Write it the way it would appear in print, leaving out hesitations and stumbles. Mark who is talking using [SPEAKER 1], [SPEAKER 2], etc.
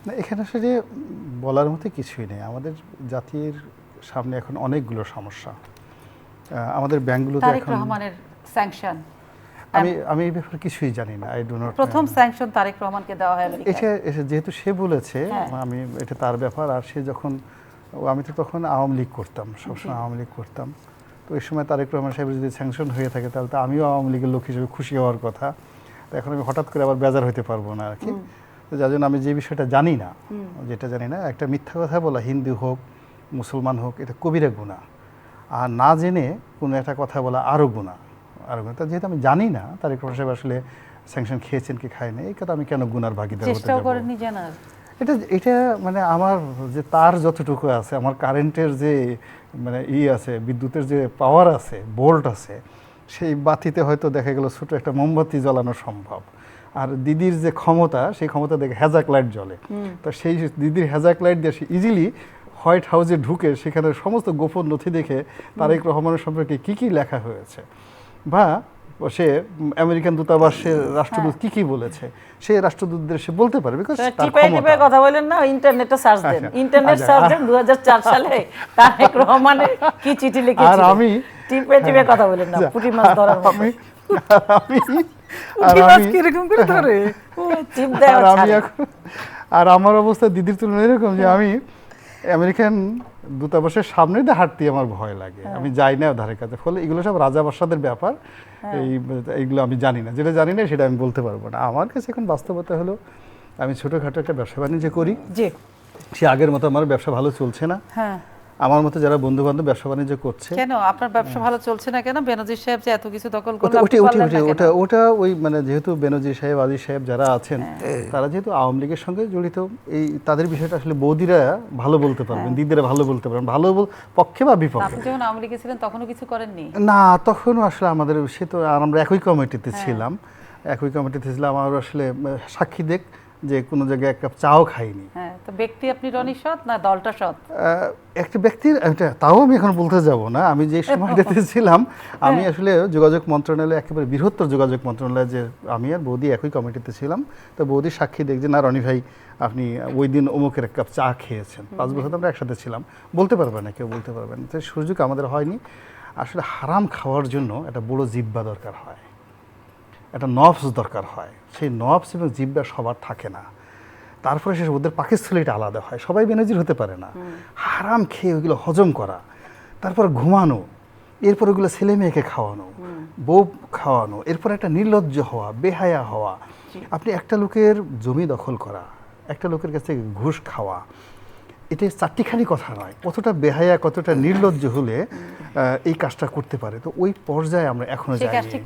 [SPEAKER 1] না, এখানে আসলে বলার মতো কিছুই নেই। আমাদের জাতির সামনে এখন অনেকগুলো সমস্যা। আমাদের ব্যাংকগুলোতে
[SPEAKER 2] তারেক
[SPEAKER 1] এখন
[SPEAKER 2] রহমানের স্যাংশন,
[SPEAKER 1] আমি এই ব্যাপারে কিছুই জানি না। I do not.
[SPEAKER 2] প্রথম স্যাংশন তারেক রহমানকে দেওয়া হয় আমেরিকায়।
[SPEAKER 1] এটা যেহেতু সে বলেছে,
[SPEAKER 2] হ্যাঁ।
[SPEAKER 1] আমি এটা তার ব্যাপার। আর সে যখন আমি তো তখন আওয়ামী লীগ করতাম, সবসময়
[SPEAKER 2] জি।
[SPEAKER 1] আওয়ামী লীগ করতাম। তো এই সময় তারেক রহমান সাহেবের যদি স্যাংশন হয়ে থাকে তাহলে তো আমিও আওয়ামী লীগের লোক হিসেবে খুশি হওয়ার কথা। তো এখন আমি হঠাৎ করে আবার বেজার হতে পারবো না আর কি। তো যার জন্য আমি যে বিষয়টা জানি না, যেটা জানি না, একটা মিথ্যা কথা বলা, হিন্দু হোক মুসলমান হোক, এটা কবিরা গুনাহ। আর না জেনে কোনো একটা কথা বলা আরও গুনাহ, আরও গুনাহ। তা যেহেতু আমি জানি না তারেক রহমান সাহেব আসলে স্যাংশন খেয়েছেন কি খায়নি, এই কথা আমি কেন গুনার ভাগিদার হতে
[SPEAKER 2] চেষ্টাও
[SPEAKER 1] যাব?
[SPEAKER 2] করেননি জানার।
[SPEAKER 1] এটা মানে আমার যে তার যতটুকু আছে, আমার কারেন্টের যে মানে আছে, বিদ্যুতের যে পাওয়ার আছে, ভোল্ট আছে, সেই বাতিতে হয়তো দেখা গেল ছোট একটা মোমবাতি জ্বালানো সম্ভব। আর দিদির যে ক্ষমতা, সেই ক্ষমতা দেখে হ্যাজাক লাইট জ্বলে। তো সেই দিদির হ্যাজাক লাইট দিয়ে সে ইজিলি হোয়াইট হাউসে ঢুকে সেখানে সমস্ত গোপন নথি দেখে তারেক রহমানের সম্পর্কে কি কি লেখা হয়েছে, বা সে আমেরিকান দূতাবাসের রাষ্ট্রদূত কি কি বলেছে, সে রাষ্ট্রদূতদের সে বলতে পারে, বিকজ তার
[SPEAKER 2] টিপাই টিপাই
[SPEAKER 1] ক্ষমতা।
[SPEAKER 2] কথা বলেন না, ইন্টারনেটে সার্চ দেন।
[SPEAKER 1] আচ্ছা,
[SPEAKER 2] ইন্টারনেট
[SPEAKER 1] আচ্ছা,
[SPEAKER 2] সার্চ দেন 2004 সালে তারেক রহমানের কি চিঠি
[SPEAKER 1] আর
[SPEAKER 2] লিখেছিল।
[SPEAKER 1] আমি
[SPEAKER 2] টিপাই টিপাই কথা বলেন না, পুঁটি মাছ ধরার মতো।
[SPEAKER 1] আমি
[SPEAKER 3] পুঁটি মাছ কিরকম করে ধরে?
[SPEAKER 2] টিপ দেয়
[SPEAKER 1] আর
[SPEAKER 2] আর
[SPEAKER 1] আমি
[SPEAKER 2] ছাড়ে।
[SPEAKER 1] এখন আমার অবস্থা দিদির তুলনায় এরকম যে আমি আমেরিকান দূতাবাসের সামনে দিয়ে হাঁটতে আমার ভয় লাগে। আমি যাই না ধারে কাছে। ফলে এগুলো সব রাজা বাদশাদের ব্যাপার। এইগুলো আমি জানি না, যেটা জানি না সেটা আমি বলতে পারবো না। আমার কাছে এখন বাস্তবতা হলো আমি ছোটোখাটো একটা ব্যবসা বাণিজ্য করি।
[SPEAKER 2] জি।
[SPEAKER 1] সে আগের মতো আমার ব্যবসা ভালো চলছে না।
[SPEAKER 2] হ্যাঁ।
[SPEAKER 1] আমার মতো যারা বন্ধু বান্ধব ব্যবসা বাণিজ্য করছে,
[SPEAKER 2] কেন আপনার ব্যবসা ভালো চলছে না কেন? বেনজির সাহেব যে এত কিছু দখল
[SPEAKER 1] ওটা
[SPEAKER 2] করলো, আপনি
[SPEAKER 1] ওটা
[SPEAKER 2] পারলেন না কেন?
[SPEAKER 1] ওটা ওই মানে যেহেতু বেনজির সাহেব, আজিজ সাহেব যারা আছেন, তারা যেহেতু আওয়ামী লীগের সঙ্গে জড়িত, এই তাদের বিষয়টা আসলে বৌদিরা ভালো বলতে পারবেন, দিদিরা ভালো বলতে পারবেন, পক্ষে বা বিপক্ষে।
[SPEAKER 2] আপনি যখন আওয়ামী লীগে ছিলেন তখনও কিছু করেননি?
[SPEAKER 1] না, তখনও আসলে আমাদের সে তো, আর আমরা একই কমিটিতে ছিলাম, আমার আসলে সাক্ষী দেখ যে কোনো জায়গায় এক কাপ চাও খাইনি।
[SPEAKER 2] হ্যাঁ, তো ব্যক্তি আপনি রনি সৎ না দলটা সৎ?
[SPEAKER 1] একটা ব্যক্তির তাও আমি এখন বলতে যাব না। আমি যে সময়টাতে ছিলাম, আমি আসলে যোগাযোগ মন্ত্রণালয়ে, একেবারে বৃহত্তর যোগাযোগ মন্ত্রণালয়ে, যে আমি আর বৌদি একই কমিটিতে ছিলাম। তো বৌদি সাক্ষী দেখ যে না রনি ভাই, আপনি ওই দিন অমুকের এক কাপ চা খেয়েছেন। 5 বছর আমরা একসাথে ছিলাম, বলতে পারবে না, কেউ বলতে পারবে না। তো সুযোগ আমাদের হয়নি। আসলে হারাম খাওয়ার জন্য একটা বড় জিহ্বা দরকার হয়, একটা নফস দরকার হয়। সেই নফস এবং জিহ্বা সবার থাকে না। তারপরে সে ওদের পাকিস্তানিটা আলাদা হয়, সবাই বেনজির হতে পারে না। হারাম খেয়ে ওইগুলো হজম করা, তারপর ঘুমানো, এরপর ওগুলো ছেলে মেয়েকে খাওয়ানো, বউ খাওয়ানো, এরপর একটা নির্লজ্জ হওয়া, বেহায়া হওয়া। আপনি একটা লোকের জমি দখল করা, একটা লোকের কাছ থেকে ঘুষ খাওয়া, এটা চারটিখানি কথা নয়। কতটা বেহায়া, কতটা নির্লজ্জ হলে এই কাজটা করতে পারে। তো ওই পর্যায়ে আমরা এখনো
[SPEAKER 2] সেই
[SPEAKER 1] যাইনি।
[SPEAKER 2] কাজটি